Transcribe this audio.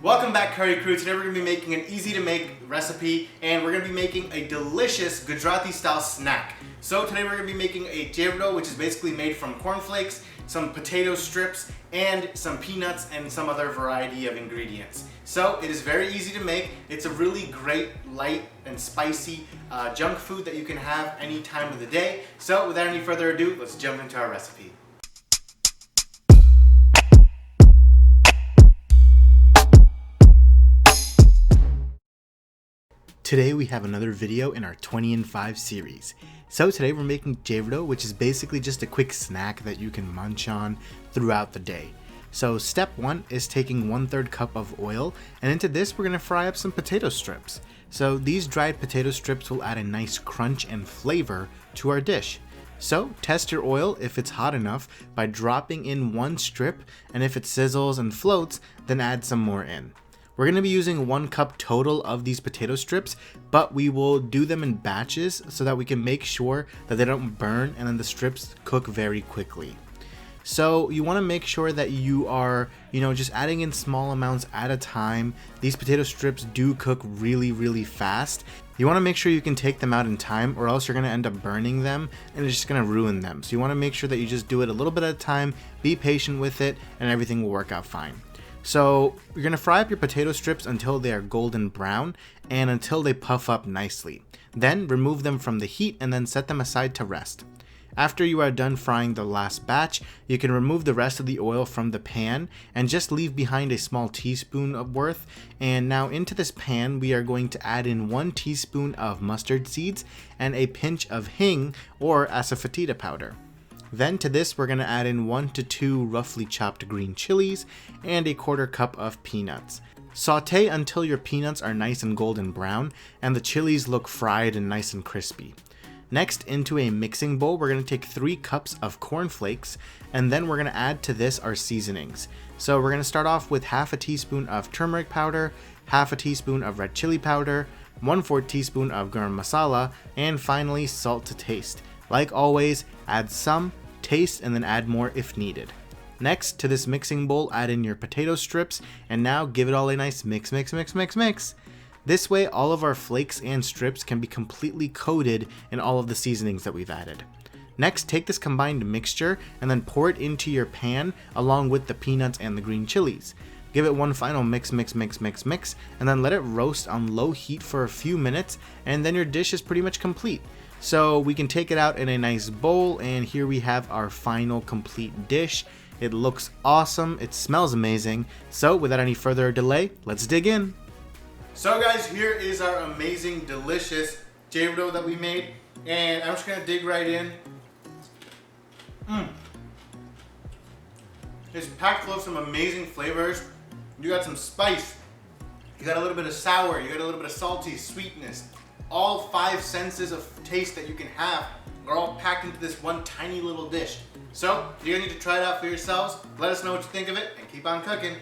Welcome back, Curry Crew. Today we're going to be making an easy to make recipe and we're going to be making a delicious Gujarati style snack. So today we're going to be making a chevdo, which is basically made from cornflakes, some potato strips, and some peanuts and some other variety of ingredients. So it is very easy to make. It's a really great, light and spicy junk food that you can have any time of the day. So without any further ado, let's jump into our recipe. Today we have another video in our 20 in 5 series. So today we're making chivdo, which is basically just a quick snack that you can munch on throughout the day. So step 1 is taking 1/3 cup of oil, and into this we're going to fry up some potato strips. So these dried potato strips will add a nice crunch and flavor to our dish. So test your oil if it's hot enough by dropping in one strip, and if it sizzles and floats, then add some more in. We're going to be using 1 cup total of these potato strips, but we will do them in batches so that we can make sure that they don't burn and then the strips cook very quickly. So you want to make sure that you are, just adding in small amounts at a time. These potato strips do cook really fast. You want to make sure you can take them out in time, or else you're going to end up burning them and it's just going to ruin them. So you want to make sure that you just do it a little bit at a time, be patient with it, and everything will work out fine. So you're going to fry up your potato strips until they are golden brown and until they puff up nicely. Then remove them from the heat and then set them aside to rest. After you are done frying the last batch, you can remove the rest of the oil from the pan and just leave behind a small teaspoon of worth. And now into this pan we are going to add in 1 teaspoon of mustard seeds and a pinch of hing or asafoetida powder. Then to this we're going to add in 1 to 2 roughly chopped green chilies and a 1/4 cup of peanuts. Saute until your peanuts are nice and golden brown and the chilies look fried and nice and crispy. Next, into a mixing bowl we're going to take 3 cups of cornflakes, and then we're going to add to this our seasonings. So we're going to start off with 1/2 teaspoon of turmeric powder, 1/2 teaspoon of red chili powder, 1/4 teaspoon of garam masala, and finally salt to taste. Like always, add some, taste, and then add more if needed. Next, to this mixing bowl add in your potato strips, and now give it all a nice mix. This way all of our flakes and strips can be completely coated in all of the seasonings that we've added. Next, take this combined mixture and then pour it into your pan along with the peanuts and the green chilies. Give it one final mix, and then let it roast on low heat for a few minutes, and then your dish is pretty much complete. So we can take it out in a nice bowl, and here we have our final complete dish. It looks awesome, it smells amazing. So without any further delay, let's dig in. So guys, here is our amazing, delicious chivdo that we made, and I'm just gonna dig right in. It's packed full of some amazing flavors. You got some spice, you got a little bit of sour, you got a little bit of salty, sweetness. All 5 senses of taste that you can have are all packed into this one tiny little dish. So you're gonna need to try it out for yourselves. Let us know what you think of it and keep on cooking.